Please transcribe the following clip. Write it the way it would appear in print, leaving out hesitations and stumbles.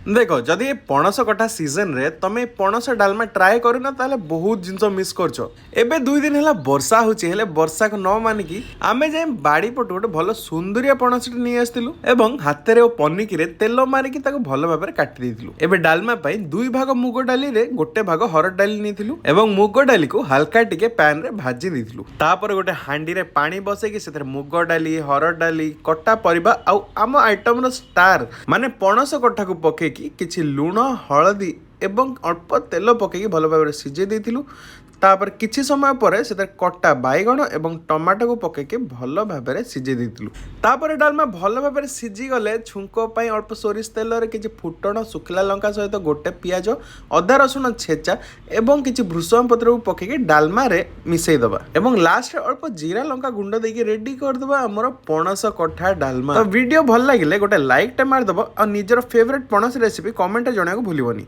देख जदि ये पणस कटा सीजन रे तमे पणस डालमा ट्राए करना ताले बहुत जिंस मिस करछो। एबे 2 दिन हैला वर्षा होची हेले वर्षा को न मानिकी आमे जे बाड़ी पट गोटे भलो सुंदरिया पणस नि आस्तिलु एवं हाथे रे ओ पनिकी रे तेल मारिकी ताको भलो भाबरे काटि देथिलु। एबे डालमा पई 2 भाग मुग डाली रे गोटे भाग हरड डाली निथिलु एवं मुग डाली को हल्का टिके पैन रे भाजी देथिलु। तापर गोटे हांडी रे पानी बसे कि सेथरे मुग डाली हरड डाली कटा परिबा आउ आम आइटम रो स्टार माने पणस कटा को पके किछि लुण हलदी एवं अल्प तेल पकईकि भल भाव सिझे देथिलु। तापर किछि समय पर से कटा बैगण एवं टमाटो को पकईकि भल भाव सिझे देथिलु। तापर डालमा भल भाव सिझी गले छुंको पई अल्प सोरिष तेल रे किछि फुटण सुखिला लंका सहित गोटे पियाज अदा रसुण छेचा एवं किछि भृषम पत्र को पकईकि डालमा रे मिसई दबा एवं लास्ट अल्प जीरा लंका गुंड देके रेडी कर दबा हमर पणस कठा डालमा। तो वीडियो भल लागिले गोटे लाइक टे मार दबो और निजर फेवरेट पणस रेसिपी कमेंट जणाको भूलिबनी।